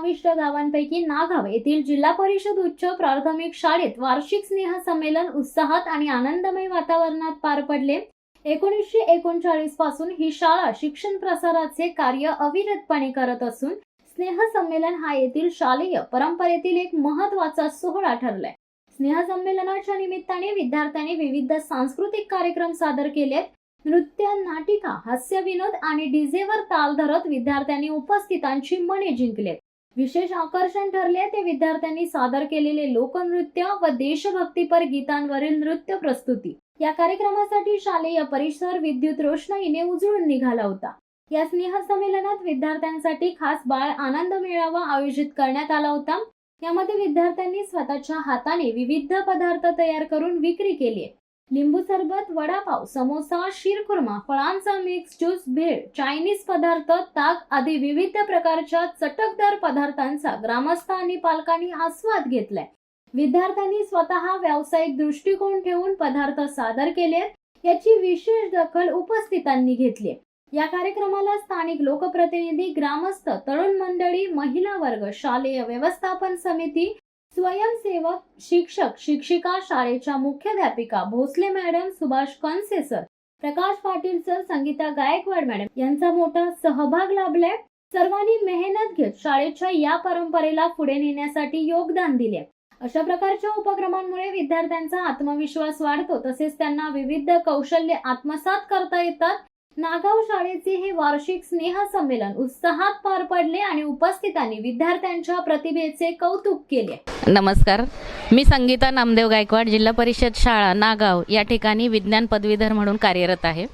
समाविष्ट गावांपैकी नागाव येथील जिल्हा परिषद उच्च प्राथमिक शाळेत वार्षिक स्नेह संमेलन उत्साहात आणि आनंदमय वातावरणात पार पडले। 1939 पासून ही शाळा शिक्षण प्रसाराचे कार्य अविरतपणे करत असून स्नेह संमेलन हा येथील शालेय परंपरेतील एक महत्त्वाचा सोहळा ठरलाय। स्नेह संमेलनाच्या निमित्ताने विद्यार्थ्यांनी विविध सांस्कृतिक कार्यक्रम सादर केलेत। नृत्य, नाटिका, हास्य विनोद आणि डीजेवर ताल धरत विद्यार्थ्यांनी उपस्थितांची मने जिंकलेत। विशेष आकर्षण ठरले ते विद्यार्थ्यांनी सादर केलेले लोकनृत्य व देशभक्तीपर गीतांवरील नृत्य प्रस्तुती। या कार्यक्रमासाठी शालेय परिसर विद्युत रोषणाईने उजळून निघाला होता। या स्नेह संमेलनात विद्यार्थ्यांसाठी खास बाळ आनंद मेळावा आयोजित करण्यात आला होता। यामध्ये विद्यार्थ्यांनी स्वतःच्या हाताने विविध पदार्थ तयार करून विक्री केली। लिंबू सरबत, वडापाव, समोसा, शीरखुर्मा, फळांचा मिक्स ज्यूस, भेळ, चायनीज पदार्थ, ताक आदी विविध प्रकारच्या चटकदार पदार्थांचा ग्रामस्थ आणि पालकांनी आस्वाद घेतलाय। विद्यार्थ्यांनी स्वतः व्यावसायिक दृष्टिकोन ठेवून पदार्थ सादर केलेत, याची विशेष दखल उपस्थितांनी घेतली। या कार्यक्रमाला स्थानिक लोकप्रतिनिधी, ग्रामस्थ, तरुण मंडळी, महिला वर्ग, शालेय व्यवस्थापन समिती, स्वयंसेवक, शिक्षक, शिक्षिका, शाळेच्या मुख्याध्यापिका Bhosale madam, Subhash Kanse sir, Prakash Patil sir, Sangeeta Gaikwad madam यांचा मोठा सहभाग लाभलाय। सर्वांनी मेहनत घेत शाळेच्या या परंपरेला पुढे नेण्यासाठी योगदान दिले। अशा प्रकारच्या उपक्रमांमुळे विद्यार्थ्यांचा आत्मविश्वास वाढतो, तसेच त्यांना विविध कौशल्ये आत्मसात करता येतात। नागाव शाळेचे हे वार्षिक स्नेह संमेलन उत्साहात पार पडले आणि उपस्थितांनी विद्यार्थ्यांच्या प्रतिभेचे कौतुक केले। नमस्कार, मी संगीता नामदेव गायकवाड, जिल्हा परिषद शाळा नागाव या ठिकाणी विज्ञान पदवीधर म्हणून कार्यरत आहे।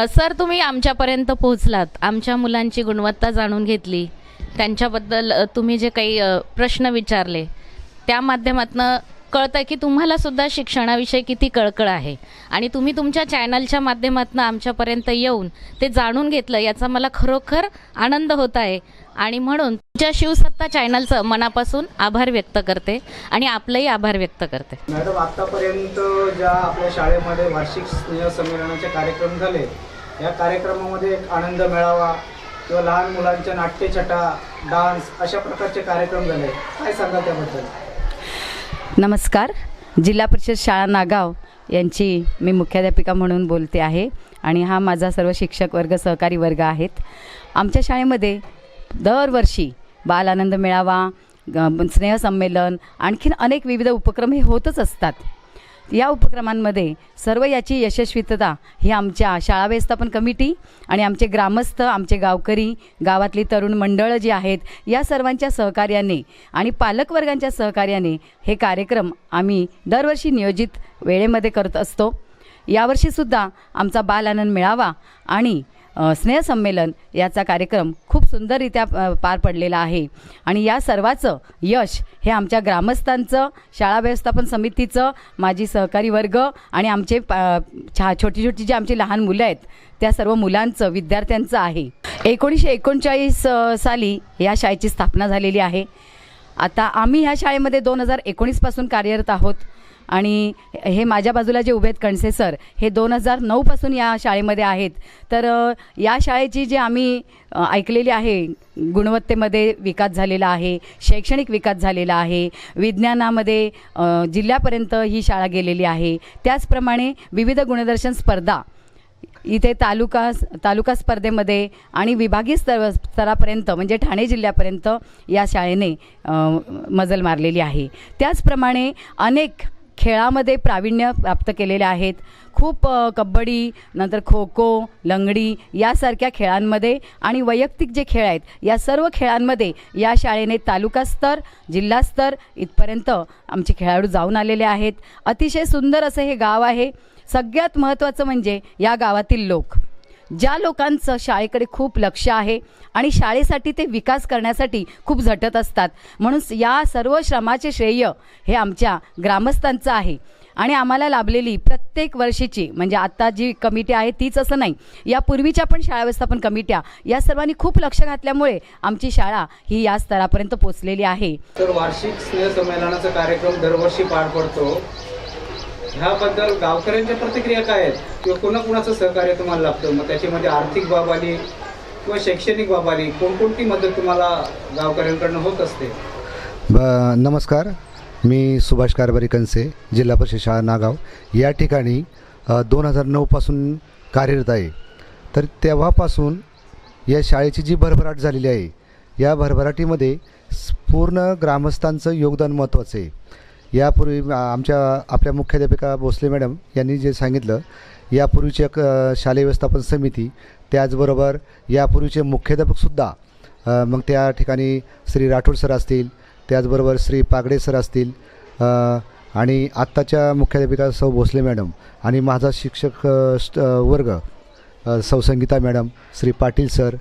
सर, तुम्ही आमच्यापर्यंत पोहोचलात, आमच्या मुलांची गुणवत्ता जाणून घेतली, त्यांच्याबद्दल तुम्ही जे काही प्रश्न विचारले त्या माध्यमातून कळतं की तुम्हाला सुद्धा शिक्षणाविषयी किती कळकळ आहे आणि तुम्ही तुमच्या चॅनलच्या माध्यमातून आमच्यापर्यंत येऊन ते जाणून घेतलं, याचा मला खरोखर आनंद होत आहे आणि म्हणून तुमच्या शिवसत्ता चॅनलचं मनापासून आभार व्यक्त करते आणि आपलंही आभार व्यक्त करते। मॅडम, आतापर्यंत ज्या आपल्या शाळेमध्ये वार्षिक स्नेह संमेलनाचे कार्यक्रम झाले, या कार्यक्रमामध्ये एक आनंद मेळावा किंवा लहान मुलांच्या नाट्यछटा, डान्स अशा प्रकारचे कार्यक्रम झाले, काय सांगा त्याबद्दल? नमस्कार, जिल्हा परिषद शाळा नागाव यांची मी मुख्याध्यापिका म्हणून बोलते आहे आणि हा माझा सर्व शिक्षक वर्ग, सहकारी वर्ग आहेत। आमच्या शाळेमध्ये दरवर्षी बाल आनंद मेळावा, स्नेहसंमेलन, आणखीन अनेक विविध उपक्रम हे होतच असतात। या उपक्रमांमध्ये सर्व याची यशस्वीतता ही आमच्या शाळा व्यवस्थापन कमिटी आणि आमचे ग्रामस्थ, आमचे गावकरी, गावातली तरुण मंडळं जी आहेत या सर्वांच्या सहकार्याने आणि पालकवर्गांच्या सहकार्याने हे कार्यक्रम आम्ही दरवर्षी नियोजित वेळेमध्ये करत असतो। यावर्षीसुद्धा आमचा बाल आनंद मेळावा आणि स्नेहसंमेलन याचा कार्यक्रम खूप सुंदररित्या पार पडलेला आहे आणि या सर्वाचं यश हे आमच्या ग्रामस्थांचं, शाळा व्यवस्थापन समितीचं, माजी सहकारी वर्ग आणि आमचे छोटी छोटी जी आमची लहान मुलं आहेत त्या सर्व मुलांचं, विद्यार्थ्यांचं आहे। 1939 साली या शाळेची स्थापना झालेली आहे। आता आम्ही ह्या शाळेमध्ये 2019 पासून कार्यरत आहोत आणि हे माझ्या बाजूला जे उभे आहेत कणसे सर, हे 2009 पासून या शाळेमध्ये आहेत। तर या शाळेची जी आम्ही ऐकलेली आहे, गुणवत्तेमध्ये विकास झालेला आहे, शैक्षणिक विकास झालेला आहे, विज्ञानामध्ये जिल्ह्यापर्यंत ही शाळा गेलेली आहे। त्याचप्रमाणे विविध गुणदर्शन स्पर्धा इथे तालुका स्पर्धेमध्ये आणि विभागीय स्तरापर्यंत म्हणजे ठाणे जिल्ह्यापर्यंत या शाळेने मजल मारलेली आहे। त्याचप्रमाणे अनेक खेळामध्ये प्रावीण्य प्राप्त केलेले आहेत। खूप कबड्डी, नंतर खो खो, लंगडी यासारख्या खेळांमध्ये आणि वैयक्तिक जे खेळ आहेत या सर्व खेळांमध्ये या शाळेने तालुकास्तर, जिल्हास्तर इथपर्यंत आमचे खेळाडू जाऊन आलेले आहेत। अतिशय सुंदर असं हे गाव आहे। सगळ्यात महत्त्वाचं म्हणजे या गावातील लोक, ज्या लोकांचं शाळेकडे खूप लक्ष आहे आणि शाळेसाठी ते विकास करण्यासाठी खूप झटत असतात, म्हणून या सर्व श्रमाचे श्रेय हे आमच्या ग्रामस्थांचं आहे। आणि आम्हाला लाभलेली प्रत्येक वर्षीची म्हणजे आता जी कमिटी आहे तीच असं नाही, यापूर्वीच्या पण शाळा व्यवस्थापन कमिट्या या सर्वांनी खूप लक्ष घातल्यामुळे आमची शाळा ही या स्तरापर्यंत पोहोचलेली आहे। तर वार्षिक स्नेह संमेलनाचा कार्यक्रम दरवर्षी पार पडतो, ह्याबद्दल गावकऱ्यांच्या प्रतिक्रिया काय आहेत किंवा कोणाकोणाचं सहकार्य तुम्हाला लाभतं? मग त्याच्यामध्ये आर्थिक बाब आली किंवा शैक्षणिक बाबतीत कोणकोणती मदत तुम्हाला गावकऱ्यांकडून होत असते? नमस्कार, मी सुभाष कारभारी कंसे, जिल्हा परिषद शाळा नागाव या ठिकाणी 2009पासून कार्यरत आहे. तर तेव्हापासून या शाळेची जी भरभराट झालेली आहे, या भरभराटीमध्ये पूर्ण ग्रामस्थांचं योगदान महत्त्वाचं आहे. यापूर्वी आपल्या मुख्याध्यापिका भोसले मॅडम यांनी जे सांगितलं, यापूर्वीची एक शालेय व्यवस्थापन समिती, त्याचबरोबर यापूर्वीचे मुख्याध्यापकसुद्धा, मग त्या ठिकाणी श्री राठोड सर असतील, त्याचबरोबर श्री पागडे सर असतील, आणि आत्ताच्या मुख्याध्यापिका सौ भोसले मॅडम आणि माझा शिक्षक वर्ग सौ संगीता मॅडम, श्री पाटील सर,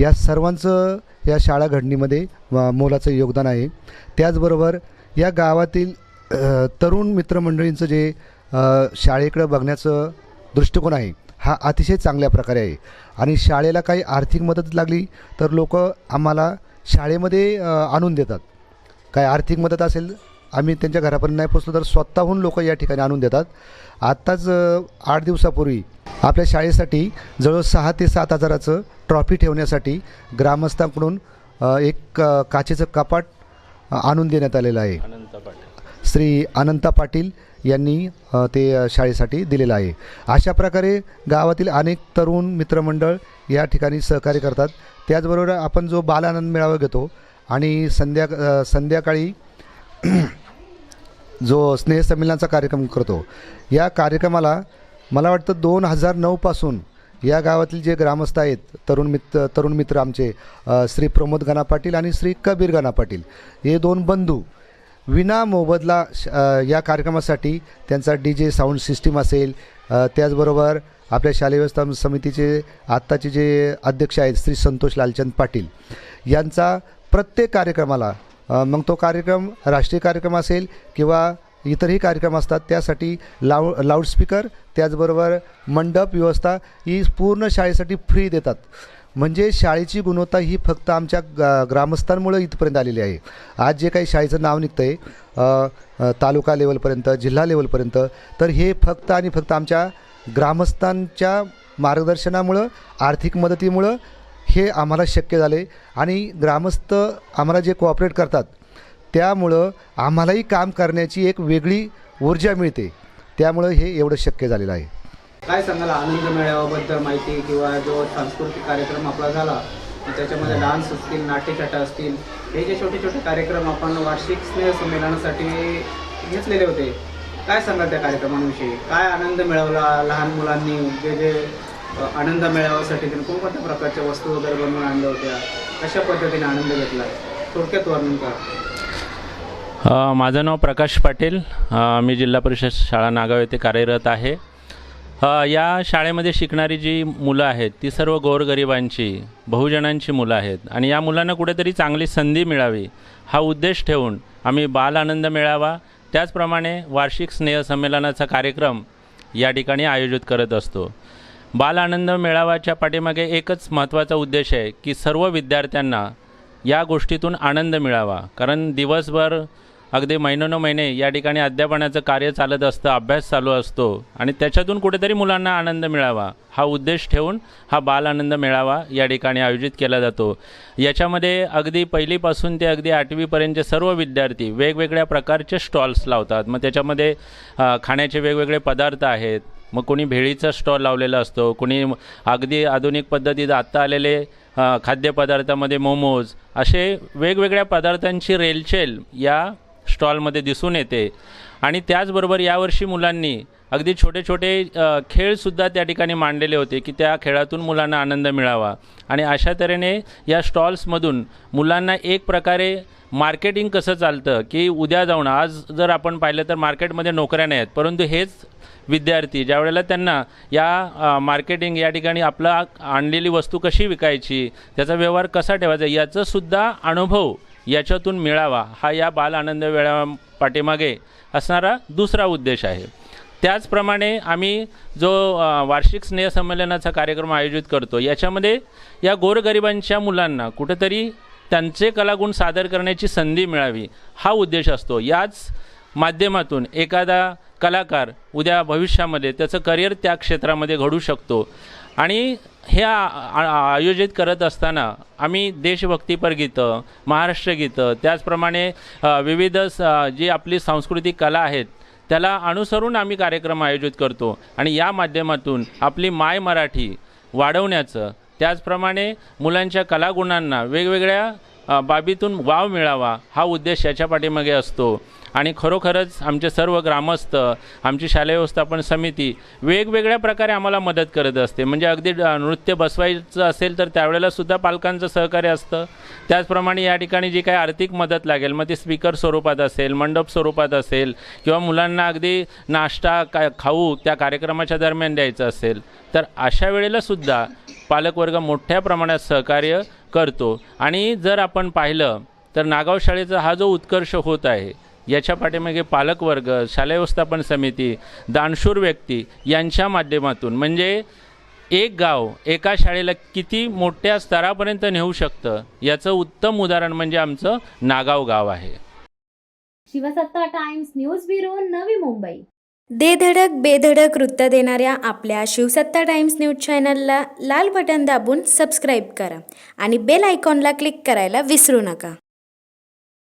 या सर्वांचं या शाळा घडणीमध्ये मोलाचं योगदान आहे. त्याचबरोबर या गावातील तरुण मित्रमंडळींचं जे शाळेकडं बघण्याचं दृष्टिकोन आहे, हा अतिशय चांगल्या प्रकारे आहे. आणि शाळेला काही आर्थिक मदत लागली तर लोक आम्हाला शाळेमध्ये आणून देतात. काय आर्थिक मदत असेल, आम्ही त्यांच्या घरापर्यंत नाही पोचलो तर स्वतःहून लोक या ठिकाणी आणून देतात. आत्ताच 8 दिवसापूर्वी आपल्या शाळेसाठी जवळ 6 ते 7 हजाराचं ट्रॉफी ठेवण्यासाठी ग्रामस्थांकडून एक काचेचं कपाट आणून देण्यात आलेलं आहे. श्री अनंता पाटील यांनी ते शाळेसाठी दिलेलं आहे. अशा प्रकारे गावातील अनेक तरुण मित्रमंडळ या ठिकाणी सहकार्य करतात. त्याचबरोबर आपण जो बालानंद मेळावा घेतो आणि संध्याकाळी जो स्नेहसंमेलनाचा कार्यक्रम करतो, या कार्यक्रमाला मला वाटतं 2009पासून या गावातील जे ग्रामस्थ आहेत, तरुण मित्र आमचे श्री प्रमोद गणा पाटील आणि श्री कबीर गणा पाटील, हे 2 बंधू विना मोबदला या कार्यक्रमासाठी त्यांचा DJ साऊंड सिस्टीम असेल, त्याचबरोबर आपल्या शालेय व्यवस्थापन समितीचे आत्ताचे जे अध्यक्ष आहेत श्री संतोष लालचंद पाटील, यांचा प्रत्येक कार्यक्रमाला, मग तो कार्यक्रम राष्ट्रीय कार्यक्रम असेल किंवा इतरही कार्यक्रम असतात, त्यासाठी लाऊडस्पीकर, त्याचबरोबर मंडप व्यवस्था ही पूर्ण शाळेसाठी फ्री देतात. म्हणजे शाळेची गुणवत्ता ही फक्त आमच्या ग्रामस्थांमुळे इथपर्यंत आलेली आहे. आज जे काही शाळेचं नाव निघतं आहे तालुका लेवलपर्यंत, जिल्हा लेवलपर्यंत, तर हे फक्त आणि फक्त आमच्या ग्रामस्थांच्या मार्गदर्शनामुळं, आर्थिक मदतीमुळं हे आम्हाला शक्य झाले. आणि ग्रामस्थ आम्हाला जे कोऑपरेट करतात, त्यामुळं आम्हालाही काम करण्याची एक वेगळी ऊर्जा मिळते. त्यामुळं हे एवढं शक्य झालेलं आहे. काय सांगाल आनंद मेळाव्याबद्दल माहिती, किंवा जो सांस्कृतिक कार्यक्रम आपला झाला त्याच्यामध्ये डान्स असतील, नाट्यछटा असतील, हे जे छोटे छोटे कार्यक्रम आपण वार्षिक स्नेहसंमेलनासाठी घेतलेले होते, काय सांगाल त्या कार्यक्रमांविषयी? काय आनंद मिळवला लहान मुलांनी? जे आनंद मेळाव्यासाठी त्यांनी कोणकोणत्या प्रकारच्या वस्तू वगैरे बनवून आणल्या होत्या, कशा पद्धतीने आनंद घेतला, थोडक्यात वर्णन करा. माझं नाव प्रकाश पाटील, मी जिल्हा परिषद शाळा नागाव येथे कार्यरत आहे. या शाळेमध्ये शिकणारी जी मुलं आहेत ती सर्व गोरगरिबांची, बहुजनांची मुलं आहेत. आणि या मुलांना कुठेतरी चांगली संधी मिळावी हा उद्देश ठेवून आम्ही बाल आनंद मेळावा, त्याचप्रमाणे वार्षिक स्नेहसंमेलनाचा कार्यक्रम या ठिकाणी आयोजित करत असतो. बाल आनंद मेळाव्याच्या पाठीमागे एकच महत्त्वाचा उद्देश आहे की सर्व विद्यार्थ्यांना या गोष्टीतून आनंद मिळावा. कारण दिवसभर अगदी महिनोन्महिने या ठिकाणी अध्यापनाचं कार्य चालत असतं, अभ्यास चालू असतो, आणि त्याच्यातून कुठेतरी मुलांना आनंद मिळावा हा उद्देश ठेवून हा बाल आनंद मेळावा या ठिकाणी आयोजित केला जातो. याच्यामध्ये अगदी पहिलीपासून ते अगदी 8वीपर्यंतचे सर्व विद्यार्थी वेगवेगळ्या प्रकारचे स्टॉल्स लावतात. मग त्याच्यामध्ये खाण्याचे वेगवेगळे पदार्थ आहेत. मग कोणी भेळीचा स्टॉल लावलेला असतो, कोणी अगदी आधुनिक पद्धतीत आत्ता आलेले खाद्यपदार्थामध्ये मोमोज, असे वेगवेगळ्या पदार्थांची रेलचेल या स्टॉलमध्ये दिसून येते. आणि त्याचबरोबर यावर्षी मुलांनी अगदी छोटे छोटे खेळसुद्धा त्या ठिकाणी मांडलेले होते की त्या खेळातून मुलांना आनंद मिळावा. आणि अशा तऱ्हेने या स्टॉल्समधून मुलांना एक प्रकारे मार्केटिंग कसं चालतं की उद्या जाऊन, आज जर आपण पाहिलं तर मार्केटमध्ये नोकऱ्या नाही आहेत, परंतु हेच विद्यार्थी ज्या वेळेला त्यांना या मार्केटिंग या ठिकाणी आपला आणलेली वस्तू कशी विकायची, त्याचा व्यवहार कसा ठेवायचा, याचासुद्धा अनुभव याच्यातून मिळावा हा या बाल आनंद मेळाव्या पाठीमागे असणारा दुसरा उद्देश आहे. त्याचप्रमाणे आम्ही जो वार्षिक स्नेहसंमेलनाचा कार्यक्रम आयोजित करतो, याच्यामध्ये या गोरगरिबांच्या मुलांना कुठेतरी त्यांचे कलागुण सादर करण्याची संधी मिळावी हा उद्देश असतो. याच माध्यमातून एखादा कलाकार उद्या भविष्यामध्ये त्याचं करिअर त्या क्षेत्रामध्ये घडू शकतो. आणि हे आयोजित करत असताना आम्ही देशभक्तीपर गीतं, महाराष्ट्र गीतं, त्याचप्रमाणे विविध जी आपली सांस्कृतिक कला आहेत त्याला अनुसरून आम्ही कार्यक्रम आयोजित करतो आणि या माध्यमातून आपली माय मराठी वाढवण्याचं, त्याचप्रमाणे मुलांच्या कलागुणांना वेगवेगळ्या बाबीतून वाव मिळावा हा उद्देश याच्या पाठीमागे असतो. आणि खरोखरच आमचे सर्व ग्रामस्थ, आमची शालेय व्यवस्थापन समिती वेगवेगळ्या प्रकारे आम्हाला मदत करत असते. म्हणजे अगदी नृत्य बसवायचं असेल तर त्यावेळेलासुद्धा पालकांचं सहकार्य असतं. त्याचप्रमाणे या ठिकाणी जी काही आर्थिक मदत लागेल, मग ती स्पीकर स्वरूपात असेल, मंडप स्वरूपात असेल किंवा मुलांना अगदी नाश्ता खाऊ त्या कार्यक्रमाच्या दरम्यान द्यायचं असेल, तर अशा वेळेलासुद्धा पालकवर्ग मोठ्या प्रमाणात सहकार्य करतो. आणि जर आपण पाहिलं तर नागाव शाळेचा हा जो उत्कर्ष होत आहे याच्या पाठीमागे पालकवर्ग, शालेय व्यवस्थापन समिती, दानशूर व्यक्ती यांच्या माध्यमातून, म्हणजे एक गाव एका शाळेला किती मोठ्या स्तरापर्यंत नेऊ शकतं याचं उत्तम उदाहरण म्हणजे आमचं नागाव गाव आहे. शिवसत्ता times news bureau, Navi Mumbai. दे धडक बेधडक वृत्त देणाऱ्या आपल्या शिवसत्ता टाइम्स न्यूज चॅनलला लाल बटन दाबून सबस्क्राईब करा आणि बेल आयकॉनला क्लिक करायला विसरू नका.